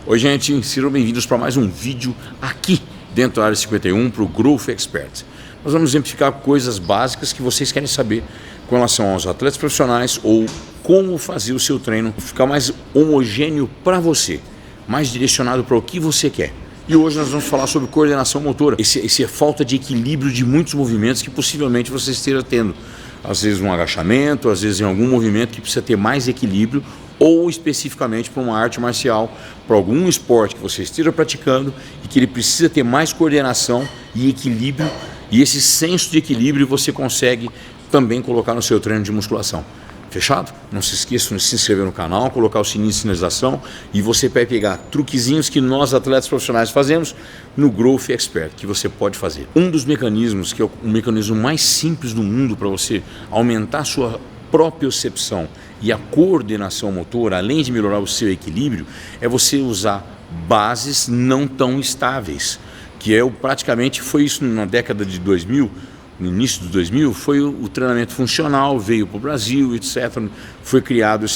Oi gente, sejam bem-vindos para mais um vídeo aqui dentro da área 51 para o Growth Expert. Nós vamos exemplificar coisas básicas que vocês querem saber com relação aos atletas profissionais ou como fazer o seu treino ficar mais homogêneo para você, mais direcionado para o que você quer. E hoje nós vamos falar sobre coordenação motora, esse é falta de equilíbrio de muitos movimentos que possivelmente você esteja tendo. Às vezes um agachamento, às vezes em algum movimento que precisa ter mais equilíbrio, ou especificamente para uma arte marcial, para algum esporte que você esteja praticando e que ele precisa ter mais coordenação e equilíbrio, e esse senso de equilíbrio você consegue também colocar no seu treino de musculação. Fechado? Não se esqueça de se inscrever no canal, colocar o sininho de sinalização e você vai pegar truquezinhos que nós atletas profissionais fazemos no Growth Expert, que você pode fazer. Um dos mecanismos, que é o mecanismo mais simples do mundo para você aumentar a sua propriocepção e a coordenação motora, além de melhorar o seu equilíbrio, é você usar bases não tão estáveis, que praticamente foi isso na década de 2000, no início de 2000, foi o treinamento funcional, veio para o Brasil, etc. Foi criado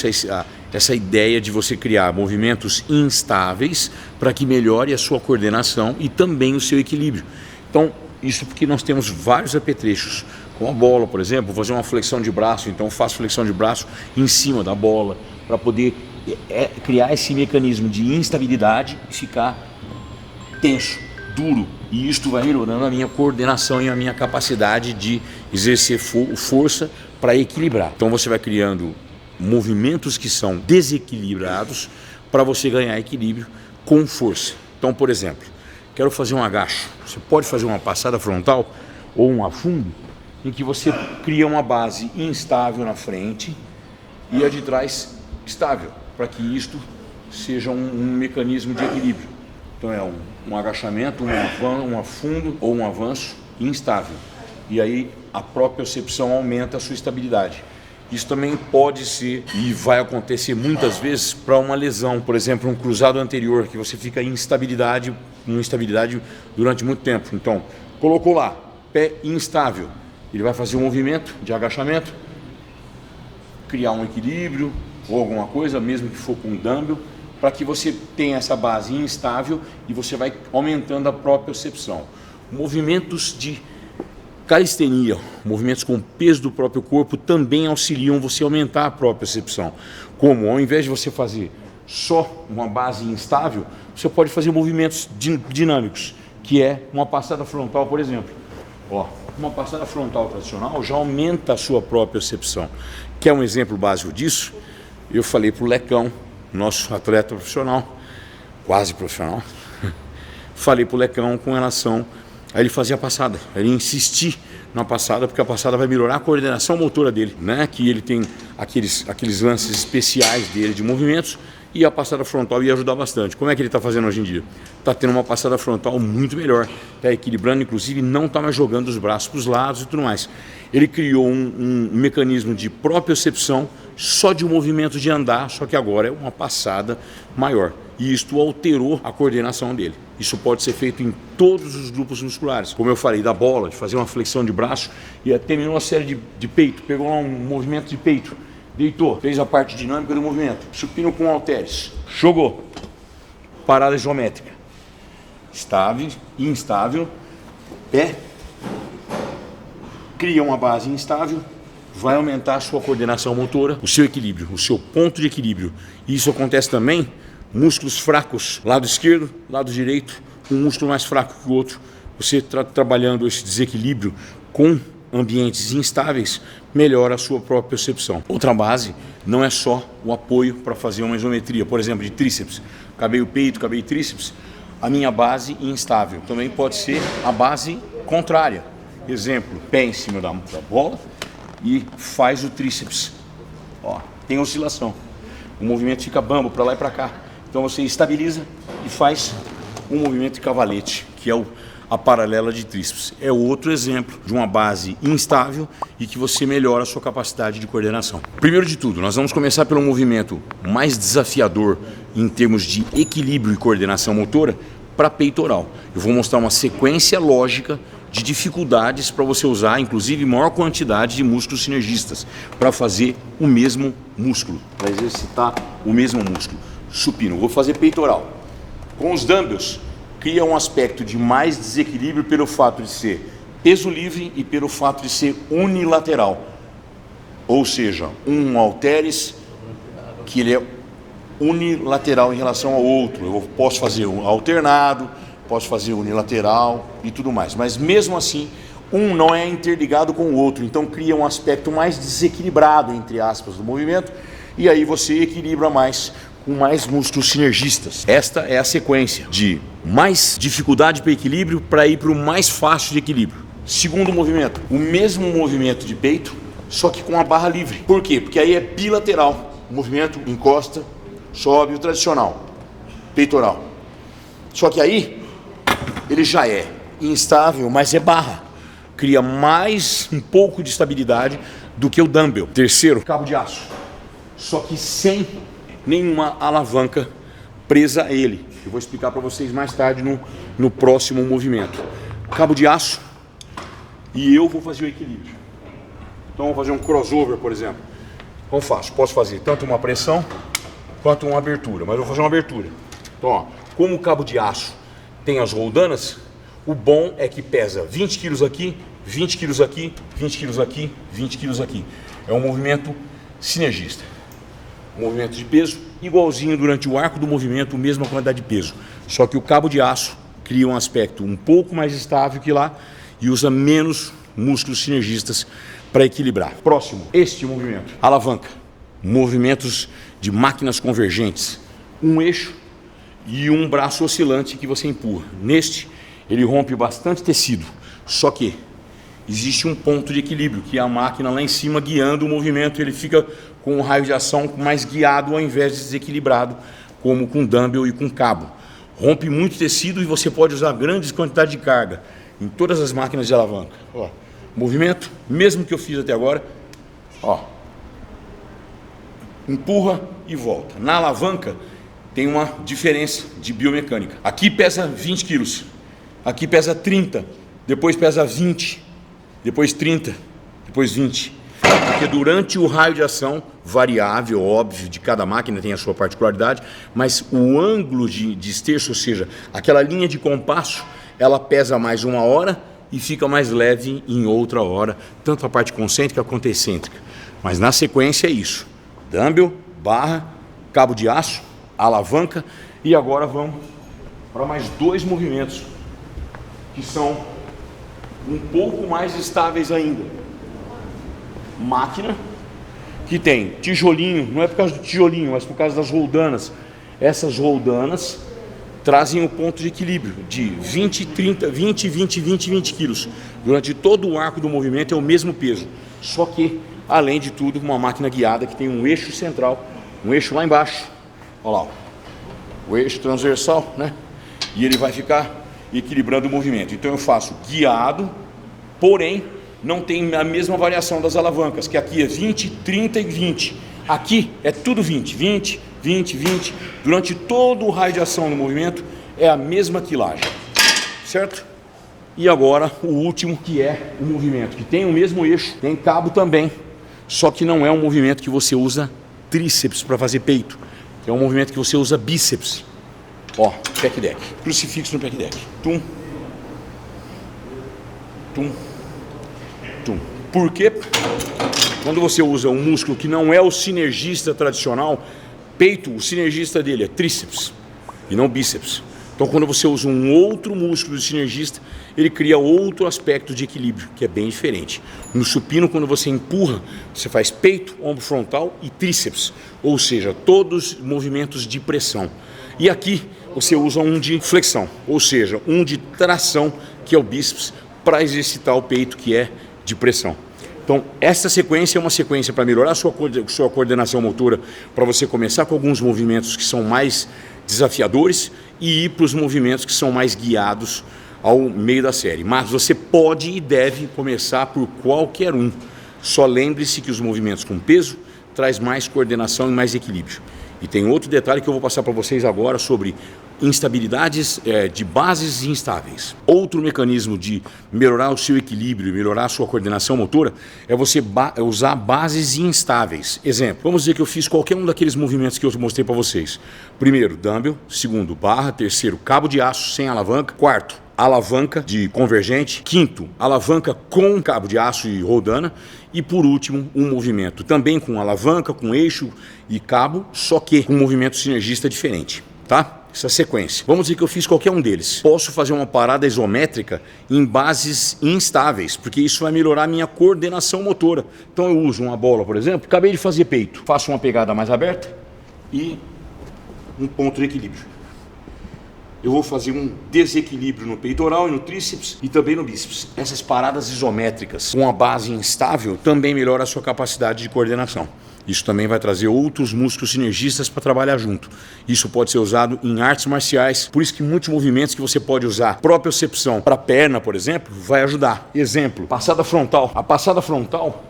essa ideia de você criar movimentos instáveis para que melhore a sua coordenação e também o seu equilíbrio. Então, isso porque nós temos vários apetrechos, com a bola, por exemplo, vou fazer uma flexão de braço, então eu faço flexão de braço em cima da bola, para poder criar esse mecanismo de instabilidade e ficar tenso, duro, e isto vai melhorando a minha coordenação e a minha capacidade de exercer força para equilibrar. Então você vai criando movimentos que são desequilibrados para você ganhar equilíbrio com força. Então, por exemplo, quero fazer um agacho, você pode fazer uma passada frontal ou um afundo, em que você cria uma base instável na frente e a de trás estável, para que isto seja um mecanismo de equilíbrio. Então é um agachamento, um afundo ou um avanço instável. E aí a propriocepção aumenta a sua estabilidade. Isso também pode ser e vai acontecer muitas vezes para uma lesão, por exemplo, um cruzado anterior, que você fica em instabilidade durante muito tempo. Então, colocou lá, pé instável. Ele vai fazer um movimento de agachamento, criar um equilíbrio ou alguma coisa, mesmo que for com um dumbbell, para que você tenha essa base instável e você vai aumentando a propriocepção. Movimentos de calistenia, movimentos com peso do próprio corpo, também auxiliam você a aumentar a propriocepção. Como ao invés de você fazer só uma base instável, você pode fazer movimentos dinâmicos, que é uma passada frontal, por exemplo. Ó, uma passada frontal tradicional já aumenta a sua propriocepção. Quer um exemplo básico disso? Eu falei para o Lecão, nosso atleta profissional, quase profissional, falei para o Lecão com relação a ele fazer a passada, ele insistir na passada, porque a passada vai melhorar a coordenação motora dele, né? Que ele tem aqueles lances especiais dele de movimentos, e a passada frontal ia ajudar bastante. Como é que ele está fazendo hoje em dia? Está tendo uma passada frontal muito melhor, está equilibrando, inclusive não está mais jogando os braços para os lados e tudo mais. Ele criou um mecanismo de propriocepção só de um movimento de andar, só que agora é uma passada maior. E isto alterou a coordenação dele. Isso pode ser feito em todos os grupos musculares. Como eu falei, da bola, de fazer uma flexão de braço, e terminou a série de peito, pegou lá um movimento de peito, deitou, fez a parte dinâmica do movimento, supino com halteres, jogou, parada geométrica, estável e instável, pé, cria uma base instável, vai aumentar a sua coordenação motora, o seu equilíbrio, o seu ponto de equilíbrio. E isso acontece também, músculos fracos, lado esquerdo, lado direito, um músculo mais fraco que o outro, você trabalhando esse desequilíbrio com ambientes instáveis, melhora a sua propriocepção. Outra base não é só o apoio para fazer uma isometria, por exemplo, de tríceps. Acabei o peito, acabei tríceps, a minha base instável. Também pode ser a base contrária. Exemplo, pé em cima da bola e faz o tríceps. Ó, tem oscilação. O movimento fica bambo para lá e para cá. Então você estabiliza e faz um movimento de cavalete, que é a paralela de tríceps. É outro exemplo de uma base instável e que você melhora a sua capacidade de coordenação. Primeiro de tudo, nós vamos começar pelo movimento mais desafiador em termos de equilíbrio e coordenação motora para peitoral. Eu vou mostrar uma sequência lógica de dificuldades para você usar, inclusive, maior quantidade de músculos sinergistas para fazer o mesmo músculo, para exercitar o mesmo músculo. Supino, vou fazer peitoral. Com os dumbbells, cria um aspecto de mais desequilíbrio pelo fato de ser peso livre e pelo fato de ser unilateral. Ou seja, um halteres que ele é unilateral em relação ao outro. Eu posso fazer um alternado, posso fazer unilateral e tudo mais. Mas mesmo assim, um não é interligado com o outro. Então cria um aspecto mais desequilibrado, entre aspas, do movimento. E aí você equilibra mais com mais músculos sinergistas. Esta é a sequência de mais dificuldade para equilíbrio para ir para o mais fácil de equilíbrio. Segundo movimento, o mesmo movimento de peito, só que com a barra livre. Por quê? Porque aí é bilateral. O movimento encosta, sobe, o tradicional, peitoral. Só que aí ele já é instável, mas é barra. Cria mais um pouco de estabilidade do que o dumbbell. Terceiro, cabo de aço. Só que sem nenhuma alavanca presa a ele. Eu vou explicar para vocês mais tarde no próximo movimento. Cabo de aço e eu vou fazer o equilíbrio. Então vou fazer um crossover, por exemplo. Como faço? Posso fazer tanto uma pressão quanto uma abertura, mas eu vou fazer uma abertura. Então, ó, como o cabo de aço tem as roldanas, o bom é que pesa 20 quilos aqui, 20 quilos aqui, 20 quilos aqui, 20 quilos aqui. É um movimento sinergista. Movimento de peso igualzinho durante o arco do movimento, mesma quantidade de peso. Só que o cabo de aço cria um aspecto um pouco mais estável que lá e usa menos músculos sinergistas para equilibrar. Próximo, este movimento, alavanca. Movimentos de máquinas convergentes. Um eixo e um braço oscilante que você empurra. Neste, ele rompe bastante tecido. Só que existe um ponto de equilíbrio, que é a máquina lá em cima guiando o movimento. Ele fica com um raio de ação mais guiado ao invés de desequilibrado, como com dumbbell e com cabo. Rompe muito tecido e você pode usar grandes quantidades de carga em todas as máquinas de alavanca. Ó, movimento, mesmo que eu fiz até agora, ó, empurra e volta. Na alavanca tem uma diferença de biomecânica. Aqui pesa 20 quilos, aqui pesa 30, depois pesa 20, depois 30, depois 20. Porque durante o raio de ação, variável, óbvio, de cada máquina tem a sua particularidade, mas o ângulo de esterço, ou seja, aquela linha de compasso, ela pesa mais uma hora e fica mais leve em outra hora, tanto a parte concêntrica quanto a excêntrica. Mas na sequência é isso: dumbbell, barra, cabo de aço, alavanca, e agora vamos para mais dois movimentos que são um pouco mais estáveis ainda. Máquina, que tem tijolinho, não é por causa do tijolinho, mas por causa das roldanas. Essas roldanas trazem o ponto de equilíbrio de 20, 30, 20, 20, 20, 20 quilos. Durante todo o arco do movimento é o mesmo peso. Só que, além de tudo, uma máquina guiada que tem um eixo central, um eixo lá embaixo. Olha lá, o eixo transversal, né? E ele vai ficar equilibrando o movimento. Então eu faço guiado, porém não tem a mesma variação das alavancas, que aqui é 20, 30 e 20. Aqui é tudo 20, 20, 20, 20. Durante todo o raio de ação no movimento é a mesma quilagem, certo? E agora o último, que é o movimento, que tem o mesmo eixo, tem cabo também, só que não é um movimento que você usa tríceps para fazer peito, é um movimento que você usa bíceps. Ó, pec deck, crucifixo no pec deck. Tum, tum, tum. Por quê? Quando você usa um músculo que não é o sinergista tradicional, peito, o sinergista dele é tríceps e não bíceps. Então quando você usa um outro músculo de sinergista, ele cria outro aspecto de equilíbrio, que é bem diferente. No supino, quando você empurra, você faz peito, ombro frontal e tríceps, ou seja, todos movimentos de pressão. E aqui você usa um de flexão, ou seja, um de tração, que é o bíceps, para exercitar o peito, que é de pressão. Então, essa sequência é uma sequência para melhorar a sua coordenação motora, para você começar com alguns movimentos que são mais desafiadores e ir para os movimentos que são mais guiados ao meio da série. Mas você pode e deve começar por qualquer um. Só lembre-se que os movimentos com peso traz mais coordenação e mais equilíbrio. E tem outro detalhe que eu vou passar para vocês agora sobre instabilidades de bases instáveis. Outro mecanismo de melhorar o seu equilíbrio e melhorar a sua coordenação motora é você usar bases instáveis. Exemplo, vamos dizer que eu fiz qualquer um daqueles movimentos que eu mostrei para vocês. Primeiro, dumbbell. Segundo, barra. Terceiro, cabo de aço sem alavanca. Quarto, alavanca de convergente. Quinto, alavanca com cabo de aço e roldana. E por último, um movimento também com alavanca, com eixo e cabo, só que com um movimento sinergista diferente, tá? Essa sequência. Vamos dizer que eu fiz qualquer um deles. Posso fazer uma parada isométrica em bases instáveis, porque isso vai melhorar a minha coordenação motora. Então eu uso uma bola, por exemplo, acabei de fazer peito. Faço uma pegada mais aberta e um ponto de equilíbrio. Eu vou fazer um desequilíbrio no peitoral e no tríceps e também no bíceps. Essas paradas isométricas com a base instável também melhora a sua capacidade de coordenação. Isso também vai trazer outros músculos sinergistas para trabalhar junto. Isso pode ser usado em artes marciais, por isso que muitos movimentos que você pode usar propriocepção para a perna, por exemplo, vai ajudar. Exemplo, passada frontal. A passada frontal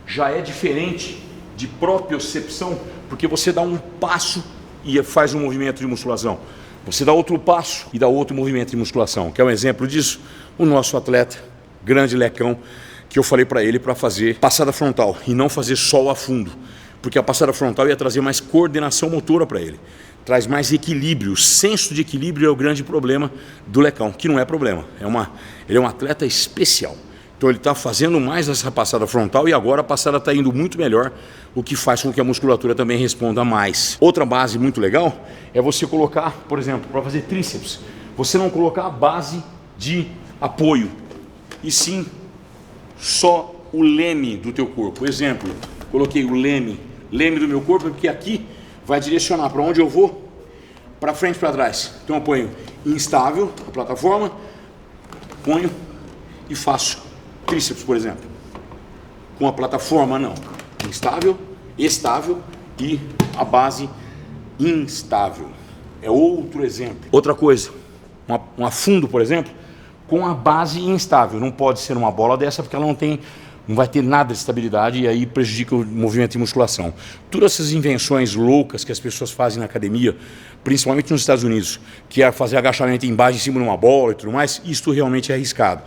já é diferente de propriocepção, porque você dá um passo e faz um movimento de musculação. Você dá outro passo e dá outro movimento de musculação. Quer um exemplo disso? O nosso atleta, grande Lecão, que eu falei para ele para fazer passada frontal e não fazer só o afundo, porque a passada frontal ia trazer mais coordenação motora para ele, traz mais equilíbrio. O senso de equilíbrio é o grande problema do Lecão, que não é problema, ele é um atleta especial. Então ele está fazendo mais essa passada frontal e agora a passada está indo muito melhor, o que faz com que a musculatura também responda mais. Outra base muito legal é você colocar, por exemplo, para fazer tríceps, você não colocar a base de apoio, e sim só o leme do teu corpo. Exemplo, coloquei o leme do meu corpo, porque aqui vai direcionar para onde eu vou, para frente e para trás. Então eu ponho instável a plataforma, ponho e faço tríceps, por exemplo. Com a plataforma não, instável, estável e a base instável. É outro exemplo. Outra coisa, um afundo, por exemplo, com a base instável. Não pode ser uma bola dessa porque ela não vai ter nada de estabilidade e aí prejudica o movimento de musculação. Todas essas invenções loucas que as pessoas fazem na academia, principalmente nos Estados Unidos, que é fazer agachamento embaixo em cima de uma bola e tudo mais, isso realmente é arriscado.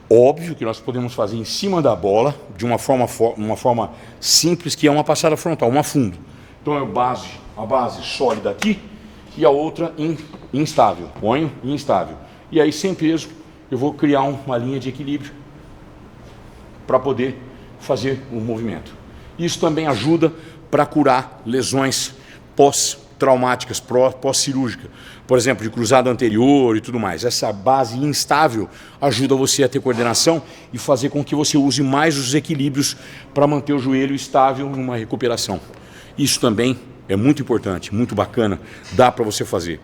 Óbvio que nós podemos fazer em cima da bola de uma forma simples, que é uma passada frontal, um afundo. Então a base sólida aqui e a outra instável. Ponho instável. E aí sem peso eu vou criar uma linha de equilíbrio para poder fazer o movimento. Isso também ajuda para curar lesões pós-traumáticas, pós-cirúrgica, por exemplo, de cruzado anterior e tudo mais. Essa base instável ajuda você a ter coordenação e fazer com que você use mais os equilíbrios para manter o joelho estável numa recuperação. Isso também é muito importante, muito bacana, dá para você fazer.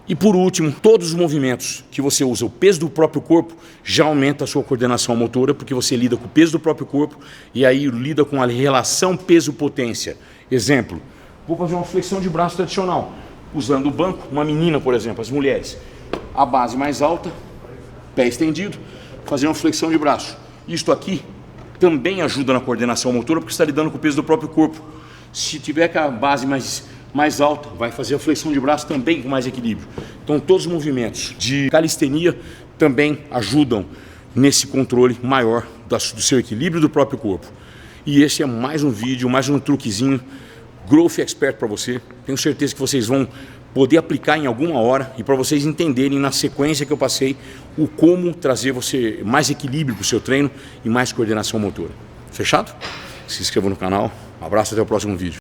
E por último, todos os movimentos que você usa o peso do próprio corpo já aumenta a sua coordenação motora, porque você lida com o peso do próprio corpo e aí lida com a relação peso-potência. Exemplo, vou fazer uma flexão de braço tradicional, usando o banco, uma menina, por exemplo, as mulheres. A base mais alta, pé estendido, fazer uma flexão de braço. Isto aqui também ajuda na coordenação motora, porque você está lidando com o peso do próprio corpo. Se tiver com a base mais alta, vai fazer a flexão de braço também com mais equilíbrio. Então todos os movimentos de calistenia também ajudam nesse controle maior do seu equilíbrio do próprio corpo. E esse é mais um vídeo, mais um truquezinho Growth Expert para você. Tenho certeza que vocês vão poder aplicar em alguma hora e para vocês entenderem na sequência que eu passei o como trazer você mais equilíbrio para o seu treino e mais coordenação motora. Fechado? Se inscreva no canal. Um abraço, até o próximo vídeo.